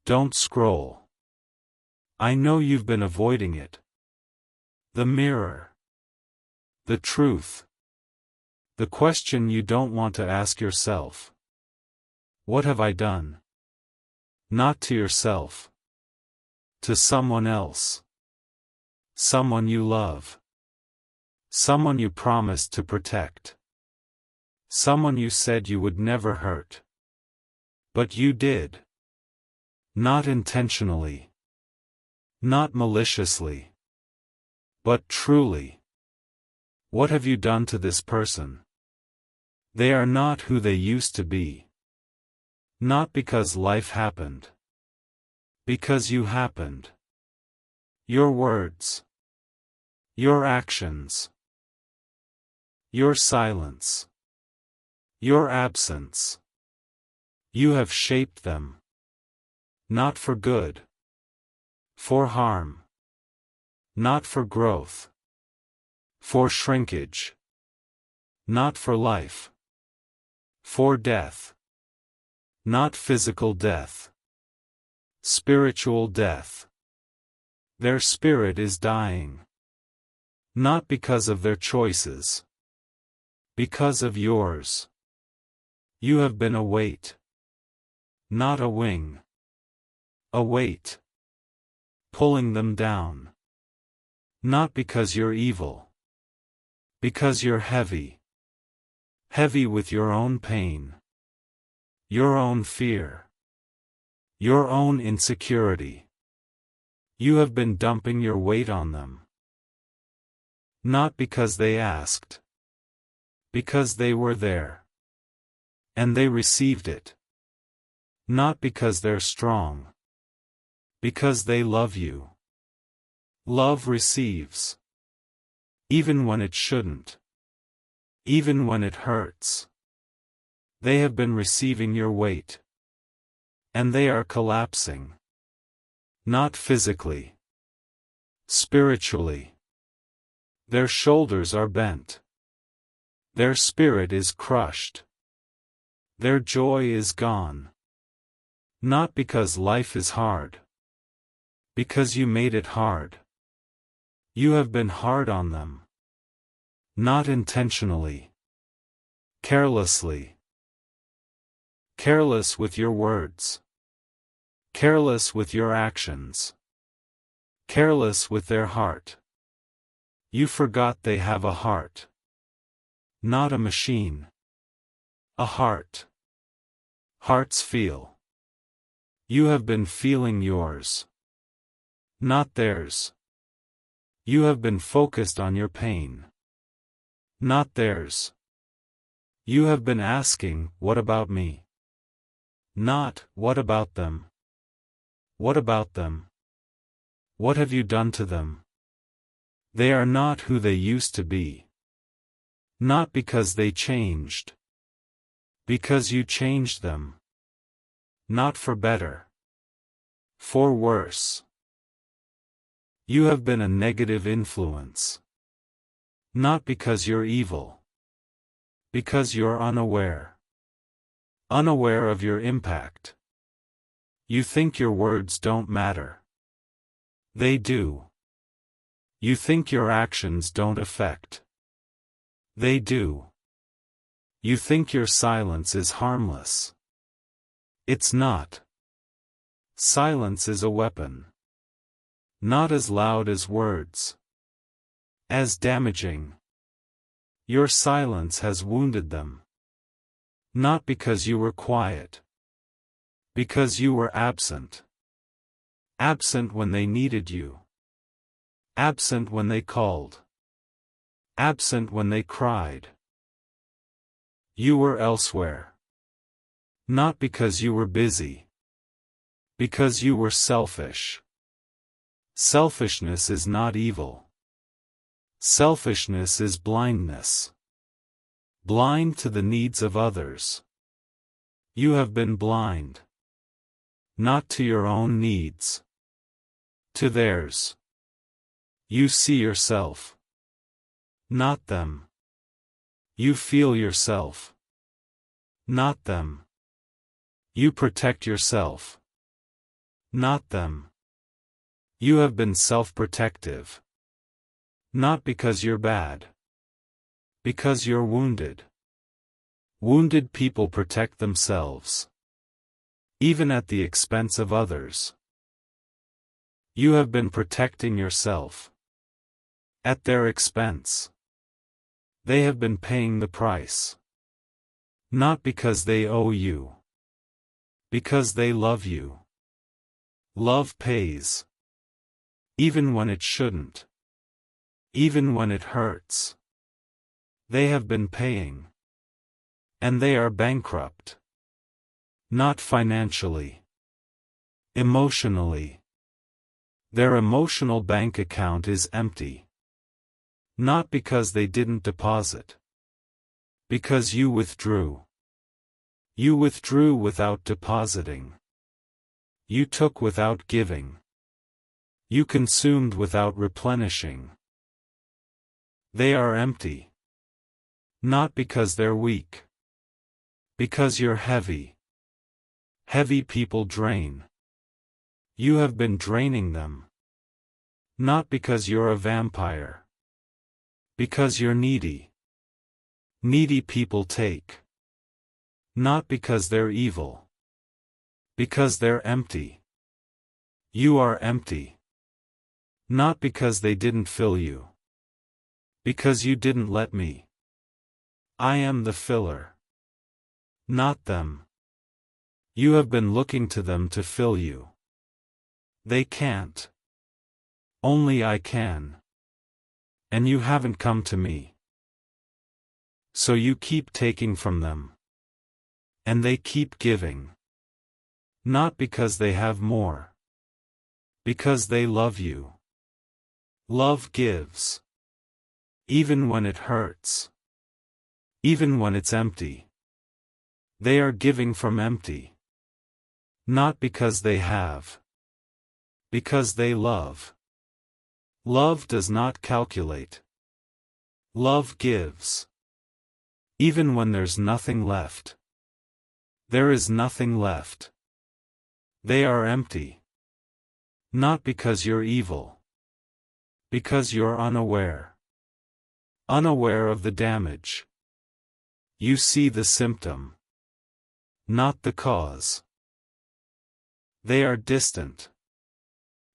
Don't scroll. I know you've been avoiding it. The mirror. The truth. The question you don't want to ask yourself. What have I done? Not to yourself. To someone else. Someone you love. Someone you promised to protect. Someone you said you would never hurt. But you did. Not intentionally. Not maliciously. But truly. What have you done to this person? They are not who they used to be. Not because life happened. Because you happened. Your words. Your actions. Your silence. Your absence. You have shaped them. Not for good. For harm. Not for growth. For shrinkage. Not for life. For death. Not physical death. Spiritual death. Their spirit is dying. Not because of their choices. Because of yours. You have been a weight. Not a wing. A weight. Pulling them down. Not because you're evil. Because you're heavy. Heavy with your own pain. Your own fear. Your own insecurity. You have been dumping your weight on them. Not because they asked. Because they were there. And they received it. Not because they're strong. Because they love you. Love receives. Even when it shouldn't. Even when it hurts. They have been receiving your weight. And they are collapsing. Not physically. Spiritually. Their shoulders are bent. Their spirit is crushed. Their joy is gone. Not because life is hard. Because you made it hard. You have been hard on them. Not intentionally. Carelessly. Careless with your words. Careless with your actions. Careless with their heart. You forgot they have a heart. Not a machine. A heart. Hearts feel. You have been feeling yours. Not theirs. You have been focused on your pain. Not theirs. You have been asking, what about me? Not, what about them? What about them? What have you done to them? They are not who they used to be. Not because they changed. Because you changed them. Not for better. For worse. You have been a negative influence. Not because you're evil. Because you're unaware. Unaware of your impact. You think your words don't matter. They do. You think your actions don't affect. They do. You think your silence is harmless. It's not. Silence is a weapon. Not as loud as words. As damaging. Your silence has wounded them. Not because you were quiet. Because you were absent. Absent when they needed you. Absent when they called. Absent when they cried. You were elsewhere. Not because you were busy. Because you were selfish. Selfishness is not evil. Selfishness is blindness. Blind to the needs of others. You have been blind. Not to your own needs. To theirs. You see yourself. Not them. You feel yourself. Not them. You protect yourself. not them. You have been self-protective. Not because you're bad. Because you're wounded. Wounded people protect themselves. Even at the expense of others. You have been protecting yourself. At their expense. They have been paying the price. Not because they owe you. Because they love you. Love pays. Even when it shouldn't. Even when it hurts. They have been paying. And they are bankrupt. Not financially. Emotionally. Their emotional bank account is empty. Not because they didn't deposit. Because you withdrew. You withdrew without depositing. You took without giving. You consumed without replenishing. They are empty. Not because they're weak. Because you're heavy. Heavy people drain. You have been draining them. Not because you're a vampire. Because you're needy. Needy people take. Not because they're evil. Because they're empty. You are empty. Not because they didn't fill you. Because you didn't let me. I am the filler. Not them. You have been looking to them to fill you. They can't. Only I can. And you haven't come to me. So you keep taking from them. And they keep giving. Not because they have more. Because they love you. Love gives. Even when it hurts. Even when it's empty. They are giving from empty. Not because they have. Because they love. Love does not calculate. Love gives. Even when there's nothing left. There is nothing left. They are empty. Not because you're evil. Because you're unaware. Unaware of the damage. You see the symptom. Not the cause. They are distant.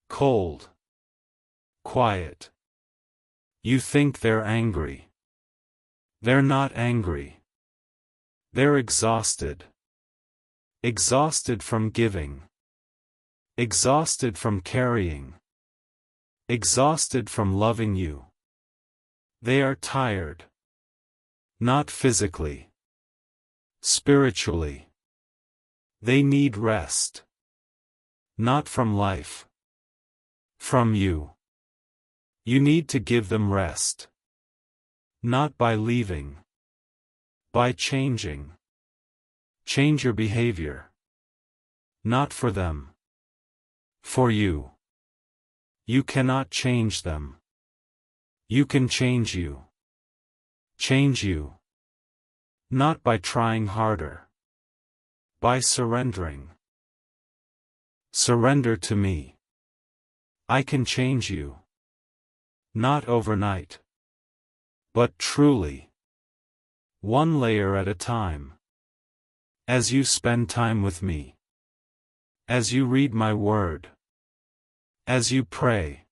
Cold. Quiet. You think they're angry. They're not angry. They're exhausted. Exhausted from giving. Exhausted from carrying. Exhausted from loving you. They are tired. Not physically. Spiritually. They need rest. Not from life. From you. You need to give them rest. Not by leaving. By changing. Change your behavior. Not for them. For you. You cannot change them. You can change you. Change you. Not by trying harder. By surrendering. Surrender to me. I can change you. Not overnight. But truly. One layer at a time. As you spend time with me. As you read my word. As you pray.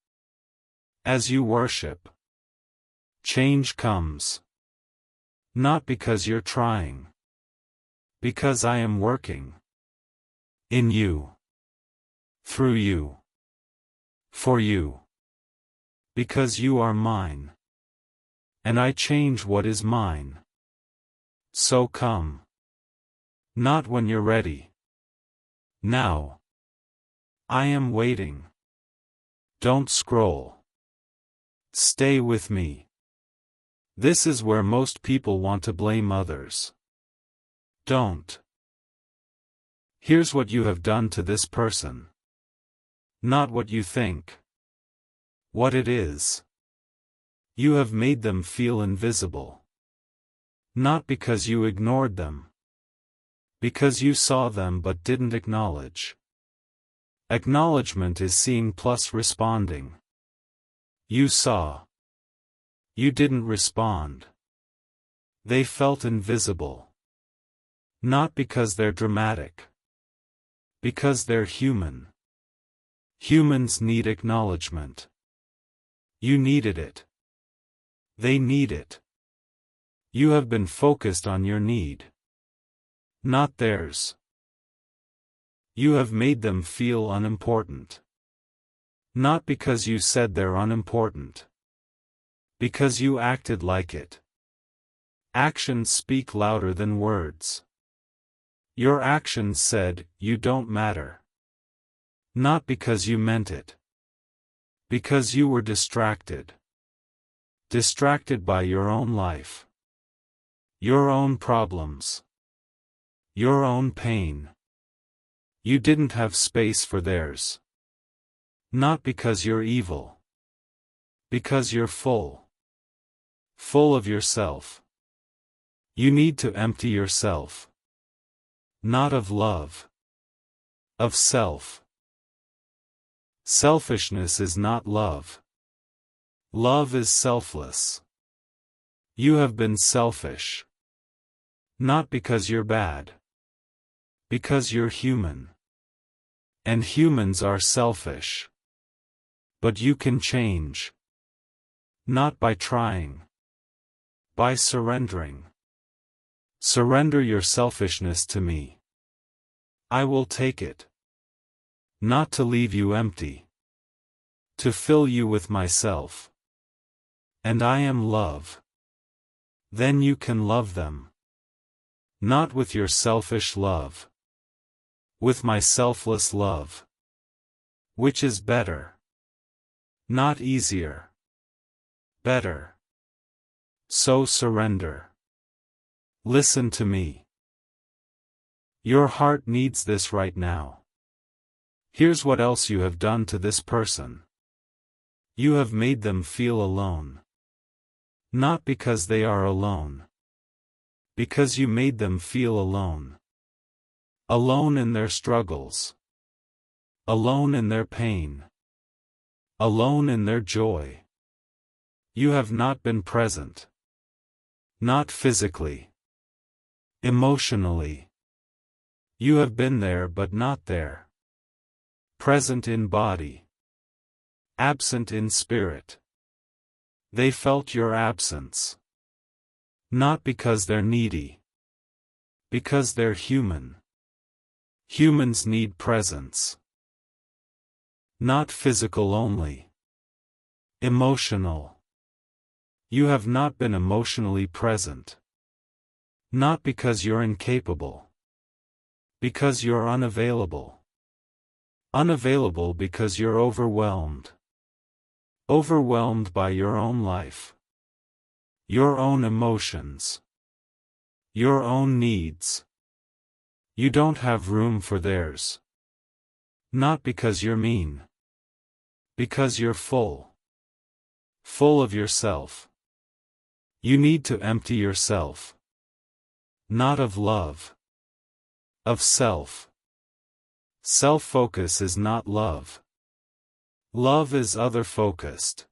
As you worship. Change comes. Not because you're trying. Because I am working. In you. Through you. For you. Because you are mine. And I change what is mine. So come. Not when you're ready. Now. I am waiting. Don't scroll. Stay with me. This is where most people want to blame others. Don't. Here's what you have done to this person. Not what you think. What it is. You have made them feel invisible. Not because you ignored them. Because you saw them but didn't acknowledge. Acknowledgement is seeing plus responding. You saw. You didn't respond. They felt invisible. Not because they're dramatic. Because they're human. Humans need acknowledgement. You needed it. They need it. You have been focused on your need. Not theirs. You have made them feel unimportant. Not because you said they're unimportant. Because you acted like it. Actions speak louder than words. Your actions said, "You don't matter." Not because you meant it. Because you were distracted. Distracted by your own life. Your own problems. Your own pain. You didn't have space for theirs. Not because you're evil. Because you're full. Full of yourself. You need to empty yourself. Not of love. Of self. Selfishness is not love. Love is selfless. You have been selfish. Not because you're bad. Because you're human. And humans are selfish. But you can change. Not by trying. By surrendering. Surrender your selfishness to me. I will take it. Not to leave you empty. To fill you with myself. And I am love. Then you can love them. Not with your selfish love. With my selfless love. Which is better. Not easier. Better. So surrender. Listen to me. Your heart needs this right now. Here's what else you have done to this person. You have made them feel alone. Not because they are alone. Because you made them feel alone. Alone in their struggles. Alone in their pain. Alone in their joy. You have not been present. Not physically. Emotionally. You have been there but not there. Present in body. Absent in spirit. They felt your absence. Not because they're needy. Because they're human. Humans need presence. Not physical only. Emotional. You have not been emotionally present. Not because you're incapable. Because you're unavailable. Unavailable because you're overwhelmed. Overwhelmed by your own life. Your own emotions. Your own needs. You don't have room for theirs. Not because you're mean. Because you're full. Full of yourself. You need to empty yourself. Not of love. Of self. Self-focus is not love. Love is other-focused.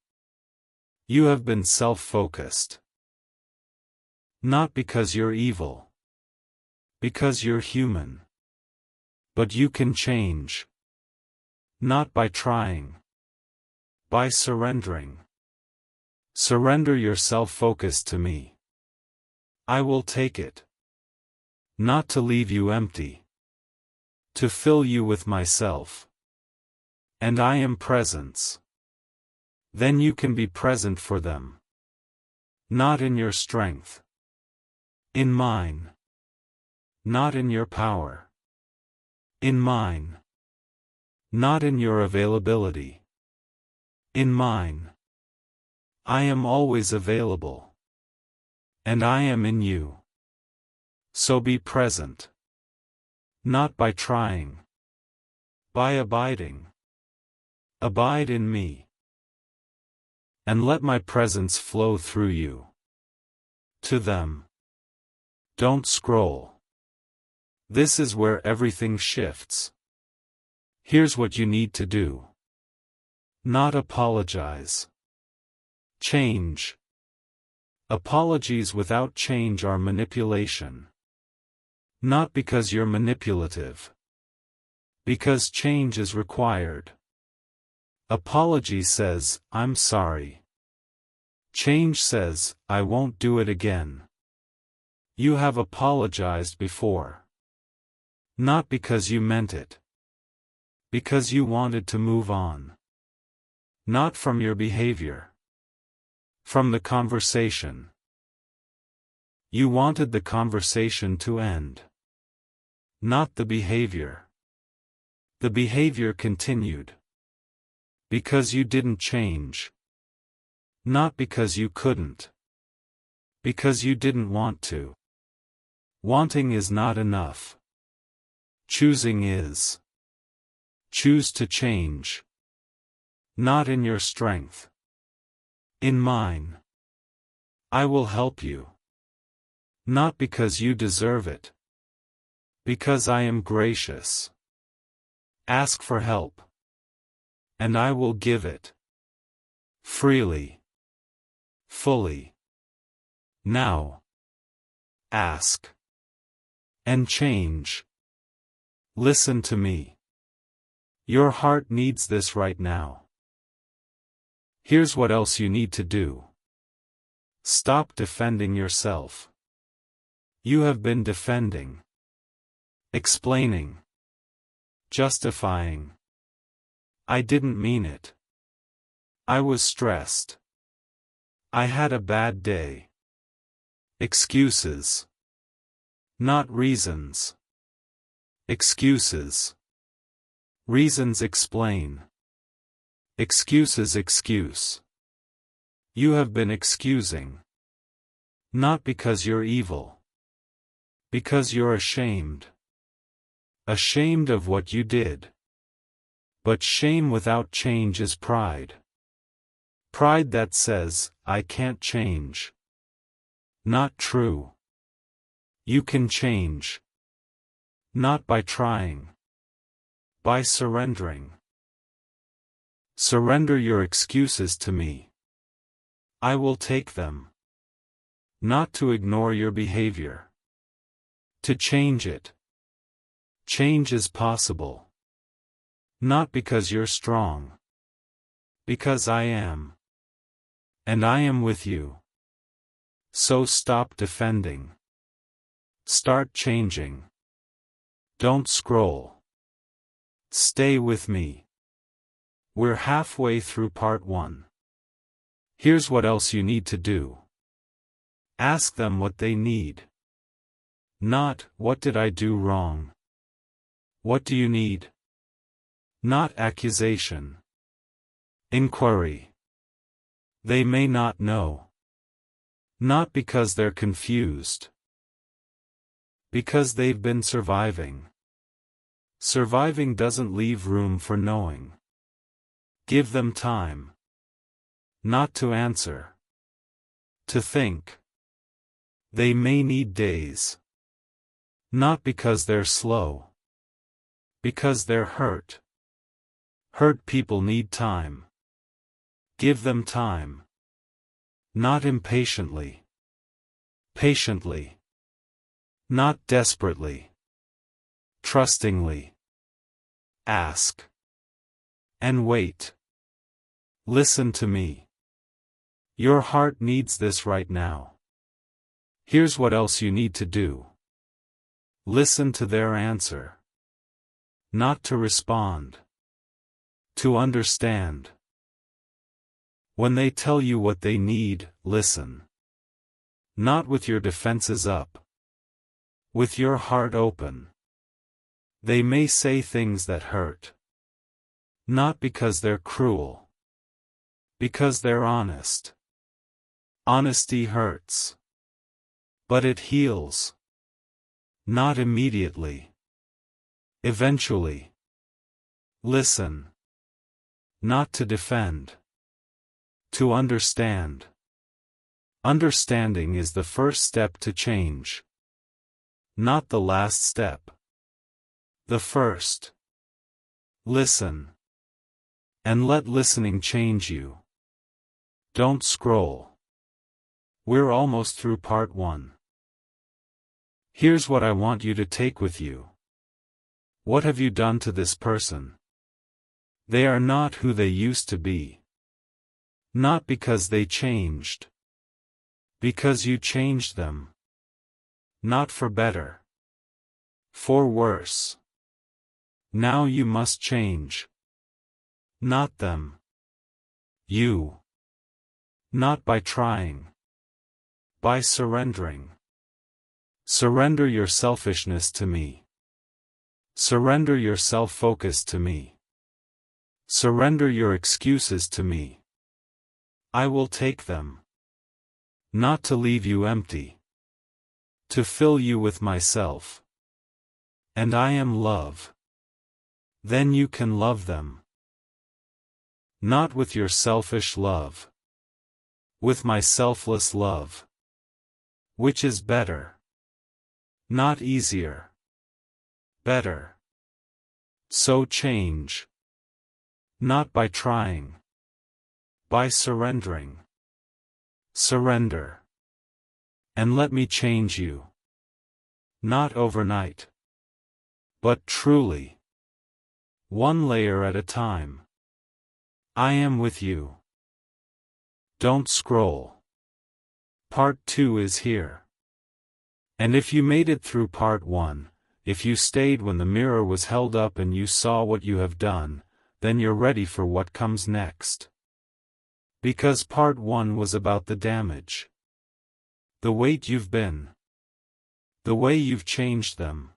You have been self-focused. Not because you're evil. Because you're human. But you can change. Not by trying. By surrendering. Surrender your self-focus to me. I will take it. Not to leave you empty. To fill you with myself. And I am presence. Then you can be present for them. Not in your strength. In mine. Not in your power. In mine. Not in your availability. In mine. I am always available. And I am in you. So be present. Not by trying. By abiding. Abide in me. And let my presence flow through you. To them. Don't scroll. This is where everything shifts. Here's what you need to do. Not apologize. Change. Apologies without change are manipulation. Not because you're manipulative. Because change is required. Apology says, I'm sorry. Change says, I won't do it again. You have apologized before. Not because you meant it. Because you wanted to move on. Not from your behavior. From the conversation. You wanted the conversation to end. Not the behavior. The behavior continued. Because you didn't change. Not because you couldn't. Because you didn't want to. Wanting is not enough. Choosing is. Choose to change. Not in your strength. In mine. I will help you. Not because you deserve it. Because I am gracious. Ask for help. And I will give it. Freely. Fully. Now. Ask. And change. Listen to me. Your heart needs this right now. Here's what else you need to do. Stop defending yourself. You have been defending. Explaining. Justifying. I didn't mean it. I was stressed. I had a bad day. Excuses. Not reasons. Excuses. Reasons explain. Excuses excuse. You have been excusing. Not because you're evil. Because you're ashamed. Ashamed of what you did. But shame without change is pride. Pride that says, I can't change. Not true. You can change. Not by trying. By surrendering. Surrender your excuses to me. I will take them. Not to ignore your behavior. To change it. Change is possible. Not because you're strong. Because I am. And I am with you. So stop defending. Start changing. Don't scroll. Stay with me. We're halfway through part 1. Here's what else you need to do. Ask them what they need. Not, what did I do wrong? What do you need? Not accusation. Inquiry. They may not know. Not because they're confused. Because they've been surviving. Surviving doesn't leave room for knowing. Give them time. Not to answer. To think. They may need days. Not because they're slow. Because they're hurt. Hurt people need time. Give them time. Not impatiently. Patiently. Not desperately. Trustingly. Ask. And wait. Listen to me. Your heart needs this right now. Here's what else you need to do. Listen to their answer. Not to respond. To understand. When they tell you what they need, listen. Not with your defenses up. With your heart open. They may say things that hurt. Not because they're cruel. Because they're honest. Honesty hurts. But it heals. Not immediately. Eventually. Listen. Not to defend. To understand. Understanding is the first step to change. Not the last step. The first. Listen. And let listening change you. Don't scroll. We're almost through part 1. Here's what I want you to take with you. What have you done to this person? They are not who they used to be. Not because they changed. Because you changed them. Not for better. For worse. Now you must change. Not them. You. Not by trying. By surrendering. Surrender your selfishness to me. Surrender your self-focus to me. Surrender your excuses to me. I will take them. Not to leave you empty. To fill you with myself. And I am love. Then you can love them. Not with your selfish love. With my selfless love. Which is better. Not easier. Better. So change. Not by trying. By surrendering. Surrender. And let me change you. Not overnight. But truly. One layer at a time. I am with you. Don't scroll. Part 2 is here. And if you made it through part 1, if you stayed when the mirror was held up and you saw what you have done, then you're ready for what comes next. Because part 1 was about the damage. The weight you've been. The way you've changed them.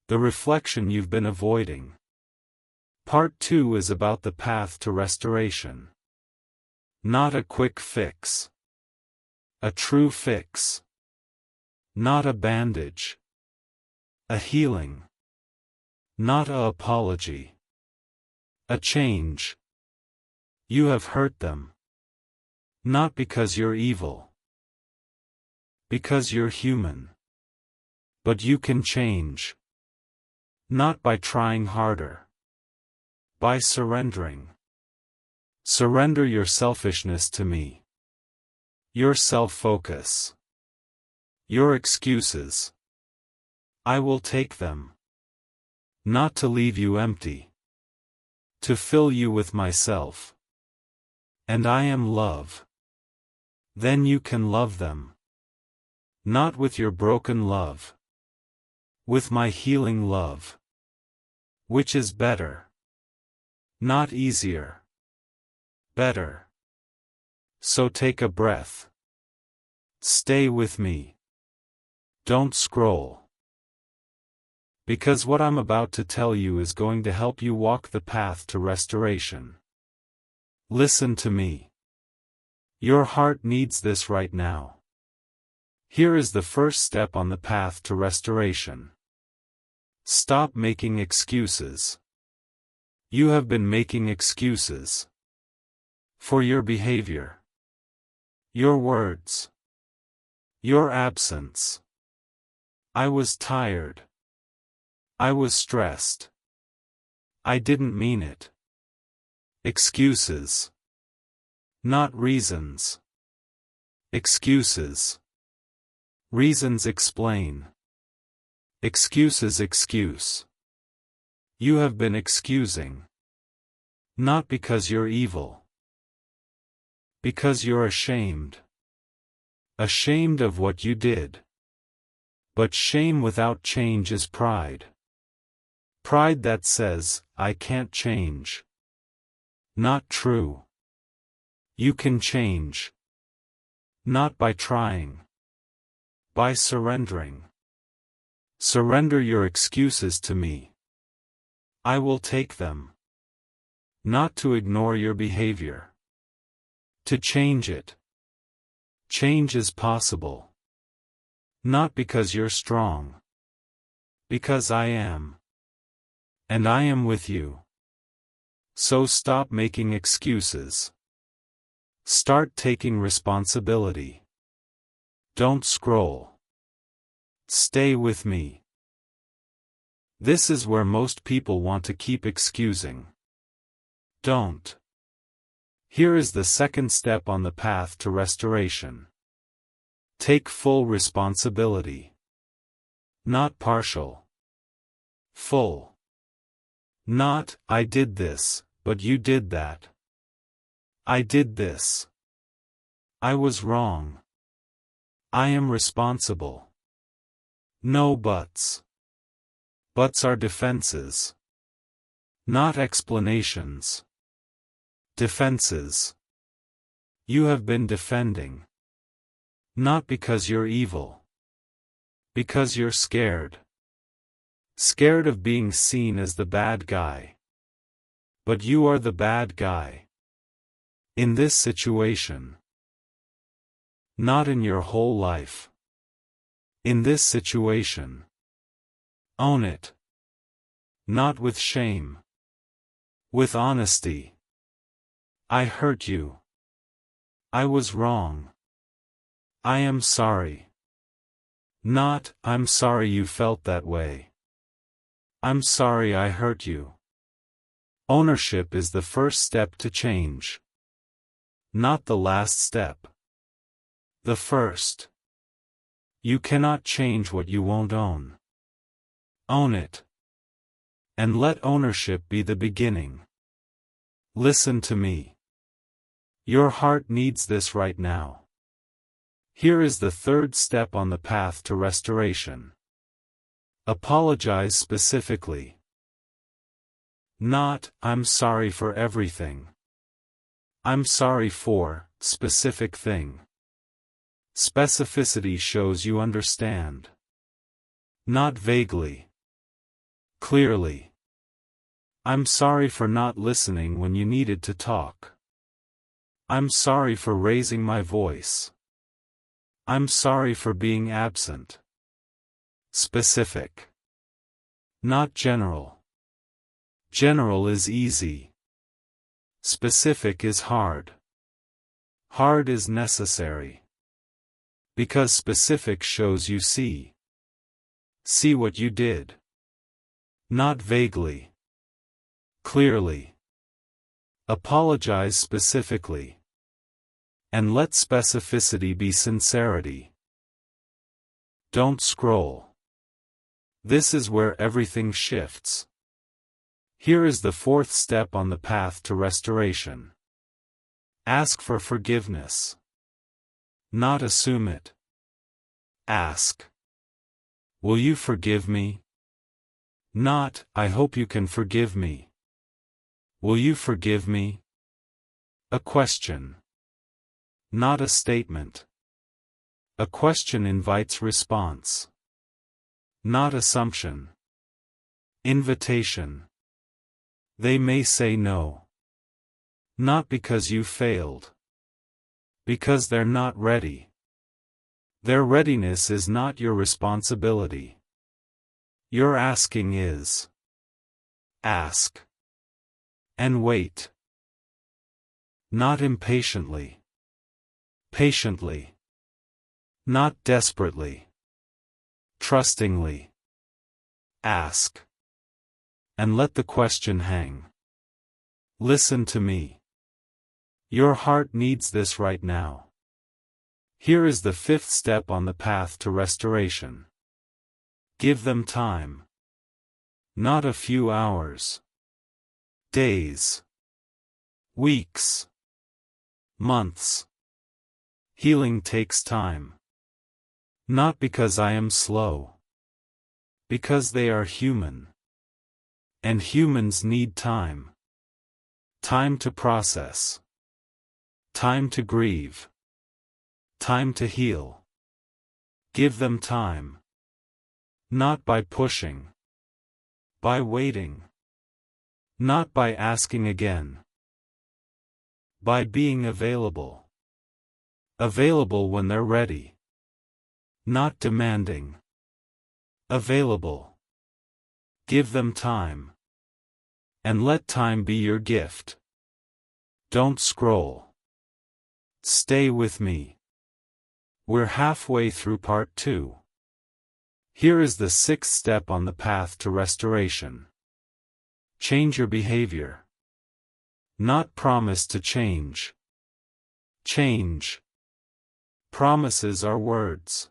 The reflection you've been avoiding. Part 2 is about the path to restoration. Not a quick fix. A true fix. Not a bandage. A healing. Not a apology. A change. You have hurt them. Not because you're evil. Because you're human. But you can change. Not by trying harder. By surrendering. Surrender your selfishness to me. Your self-focus. Your excuses. I will take them. Not to leave you empty. To fill you with myself. And I am love. Then you can love them. Not with your broken love. With my healing love. Which is better. Not easier. Better. So take a breath. Stay with me. Don't scroll. Because what I'm about to tell you is going to help you walk the path to restoration. Listen to me. Your heart needs this right now. Here is the first step on the path to restoration. Stop making excuses. You have been making excuses. For your behavior. Your words. Your absence. I was tired. I was stressed. I didn't mean it. Excuses. Not reasons. Excuses. Reasons explain. Excuses excuse. You have been excusing. Not because you're evil. Because you're ashamed. Ashamed of what you did. But shame without change is pride. Pride that says, I can't change. Not true. You can change. Not by trying. By surrendering. Surrender your excuses to me. I will take them. Not to ignore your behavior. To change it. Change is possible. Not because you're strong. Because I am. And I am with you. So stop making excuses. Start taking responsibility. Don't scroll. Stay with me. This is where most people want to keep excusing. Don't. Here is the second step on the path to restoration. Take full responsibility. Not partial. Full. Not, I did this, but you did that. I did this. I was wrong. I am responsible. No buts. Buts are defenses. Not explanations. Defenses. You have been defending. Not because you're evil. Because you're scared. Scared of being seen as the bad guy. But you are the bad guy. In this situation. Not in your whole life. In this situation. Own it. Not with shame. With honesty. I hurt you. I was wrong. I am sorry. Not, I'm sorry you felt that way. I'm sorry I hurt you. Ownership is the first step to change. Not the last step. The first. You cannot change what you won't own. Own it. And let ownership be the beginning. Listen to me. Your heart needs this right now. Here is the third step on the path to restoration. Apologize specifically. Not, I'm sorry for everything. I'm sorry for, specific thing. Specificity shows you understand. Not vaguely. Clearly. I'm sorry for not listening when you needed to talk. I'm sorry for raising my voice. I'm sorry for being absent. Specific. Not general. General is easy. Specific is hard. Hard is necessary. Because specific shows you see. See what you did. Not vaguely. Clearly. Apologize specifically. And let specificity be sincerity. Don't scroll. This is where everything shifts. Here is the fourth step on the path to restoration. Ask for forgiveness. Not assume it. Ask. Will you forgive me? Not, I hope you can forgive me. Will you forgive me? A question. Not a statement. A question invites response. Not assumption. Invitation. They may say no. Not because you failed. Because they're not ready. Their readiness is not your responsibility. Your asking is. Ask. And wait. Not impatiently. Patiently. Not desperately. Trustingly. Ask. And let the question hang. Listen to me. Your heart needs this right now. Here is the fifth step on the path to restoration. Give them time. Not a few hours. Days. Weeks. Months. Healing takes time. Not because I am slow. Because they are human. And humans need time. Time to process. Time to grieve. Time to heal. Give them time. Not by pushing. By waiting. Not by asking again. By being available. Available when they're ready. Not demanding. Available. Give them time. And let time be your gift. Don't scroll. Stay with me. We're halfway through part 2. Here is the sixth step on the path to restoration. Change your behavior. Not promise to change. Change. Promises are words.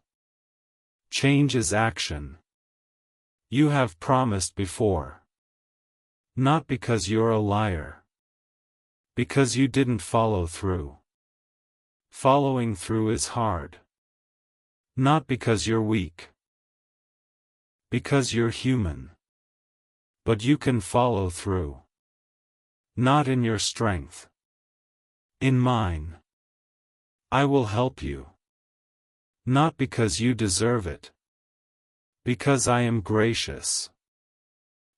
Change is action. You have promised before. Not because you're a liar. Because you didn't follow through. Following through is hard. Not because you're weak. Because you're human. But you can follow through. Not in your strength. In mine. I will help you. Not because you deserve it. Because I am gracious.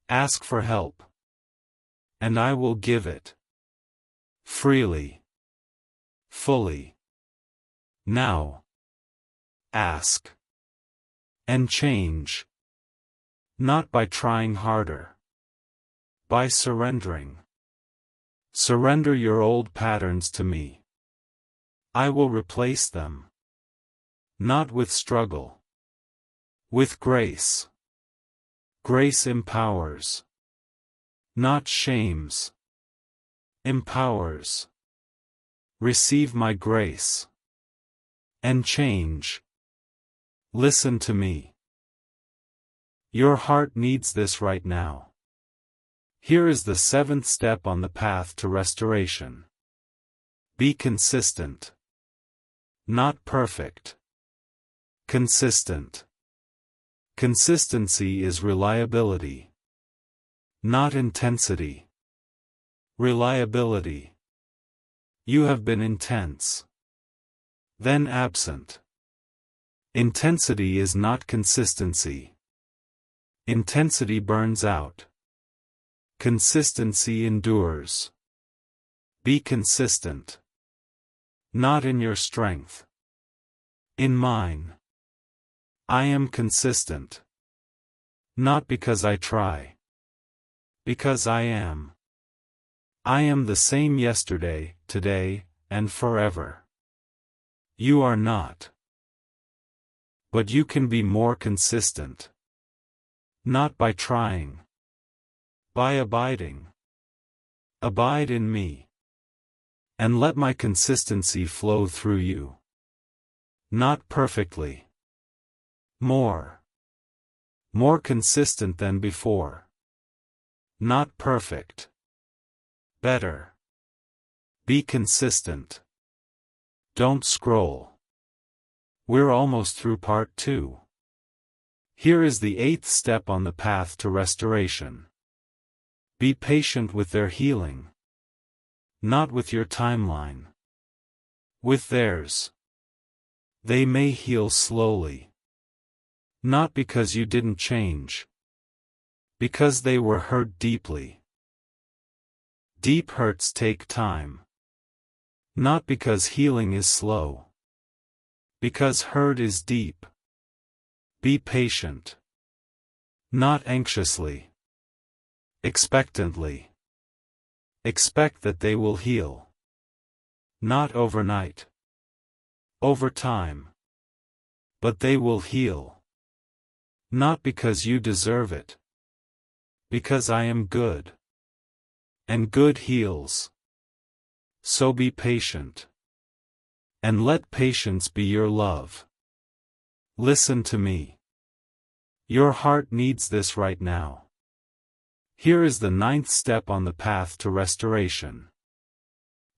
Ask for help. And I will give it. Freely. Fully. Now. Ask. And change. Not by trying harder. By surrendering. Surrender your old patterns to me. I will replace them. Not with struggle. With grace. Grace empowers. Not shames. Empowers. Receive my grace. And change. Listen to me. Your heart needs this right now. Here is the seventh step on the path to restoration. Be consistent. Not perfect. Consistent. Consistency is reliability. Not intensity. Reliability. You have been intense. Then absent. Intensity is not consistency. Intensity burns out. Consistency endures. Be consistent. Not in your strength. In mine. I am consistent. Not because I try. Because I am. I am the same yesterday, today, and forever. You are not. But you can be more consistent. Not by trying. By abiding. Abide in me. And let my consistency flow through you. Not perfectly. More. More consistent than before. Not perfect. Better. Be consistent. Don't scroll. We're almost through part 2. Here is the 8th step on the path to restoration. Be patient with their healing. Not with your timeline. With theirs. They may heal slowly. Not because you didn't change. Because they were hurt deeply. Deep hurts take time. Not because healing is slow. Because hurt is deep. Be patient. Not anxiously. Expectantly. Expect that they will heal. Not overnight. Over time. But they will heal. Not because you deserve it. Because I am good. And good heals. So be patient. And let patience be your love. Listen to me. Your heart needs this right now. Here is the 9th step on the path to restoration.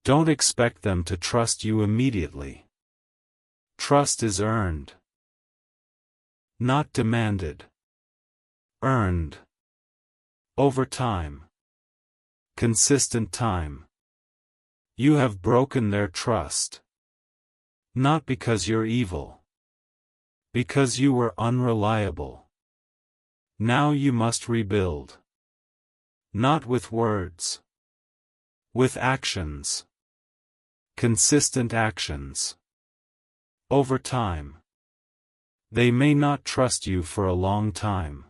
Don't expect them to trust you immediately. Trust is earned. Not demanded. Earned. Over time. Consistent time. You have broken their trust. Not because you're evil. Because you were unreliable. Now you must rebuild. Not with words. With actions. Consistent actions. Over time. They may not trust you for a long time.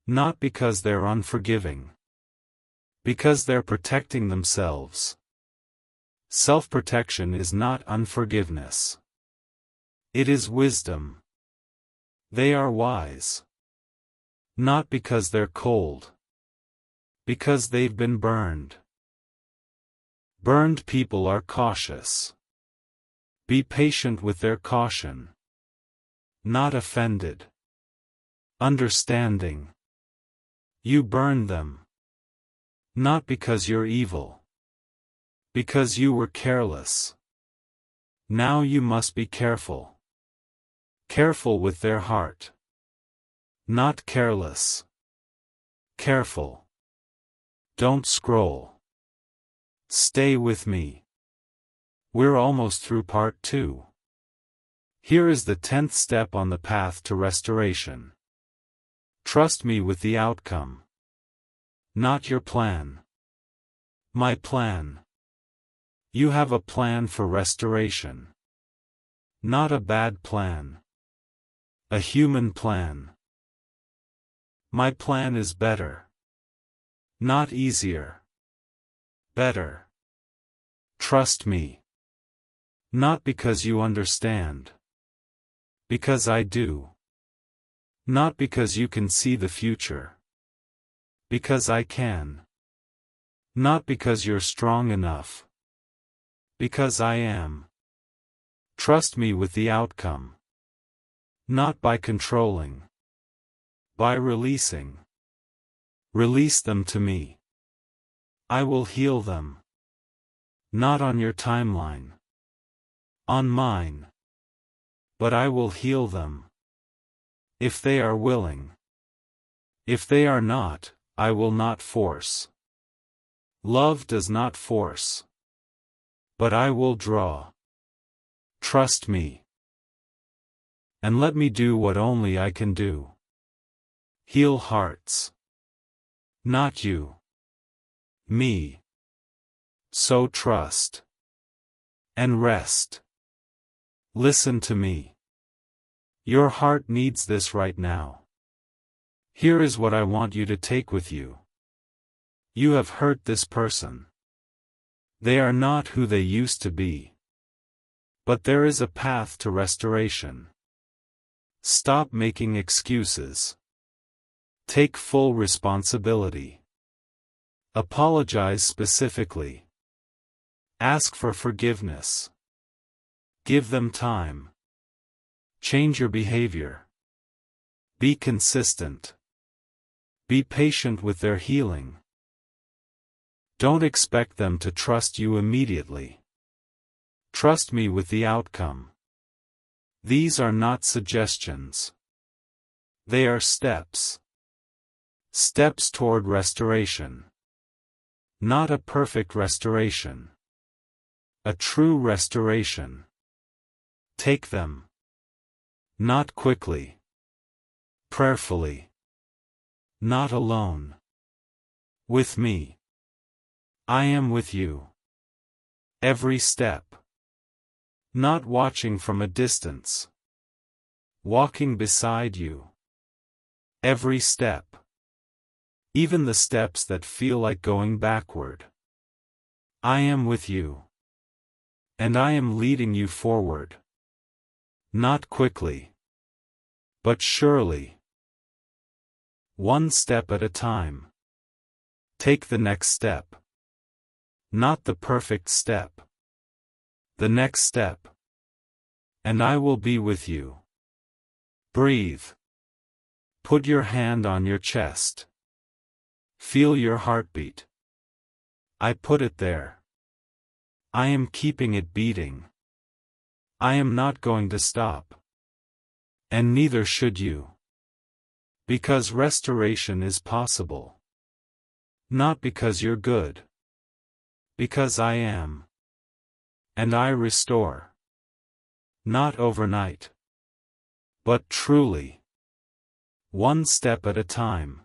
Not because they're unforgiving. Because they're protecting themselves. Self-protection is not unforgiveness. It is wisdom. They are wise. Not because they're cold. Because they've been burned. Burned people are cautious. Be patient with their caution. Not offended. Understanding. You burn them. Not because you're evil. Because you were careless. Now you must be careful. Careful with their heart. Not careless. Careful. Don't scroll. Stay with me. We're almost through part 2. Here is the 10th step on the path to restoration. Trust me with the outcome. Not your plan. My plan. You have a plan for restoration. Not a bad plan. A human plan. My plan is better. Not easier. Better. Trust me. Not because you understand. Because I do. Not because you can see the future. Because I can. Not because you're strong enough. Because I am. Trust me with the outcome. Not by controlling. By releasing. Release them to me. I will heal them. Not on your timeline. On mine. But I will heal them. If they are willing. If they are not, I will not force. Love does not force. But I will draw. Trust me. And let me do what only I can do. Heal hearts. Not you. Me. So trust. And rest. Listen to me. Your heart needs this right now. Here is what I want you to take with you. You have hurt this person. They are not who they used to be. But there is a path to restoration. Stop making excuses. Take full responsibility. Apologize specifically. Ask for forgiveness. Give them time. Change your behavior. Be consistent. Be patient with their healing. Don't expect them to trust you immediately. Trust me with the outcome. These are not suggestions. They are steps. Steps toward restoration. Not a perfect restoration. A true restoration. Take them. Not quickly. Prayerfully. Not alone. With me. I am with you. Every step. Not watching from a distance. Walking beside you. Every step. Even the steps that feel like going backward. I am with you. And I am leading you forward. Not quickly. But surely. One step at a time. Take the next step. Not the perfect step. The next step. And I will be with you. Breathe. Put your hand on your chest. Feel your heartbeat. I put it there. I am keeping it beating. I am not going to stop. And neither should you. Because restoration is possible. Not because you're good. Because I am. And I restore. Not overnight. But truly. One step at a time.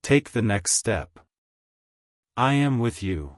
Take the next step. I am with you.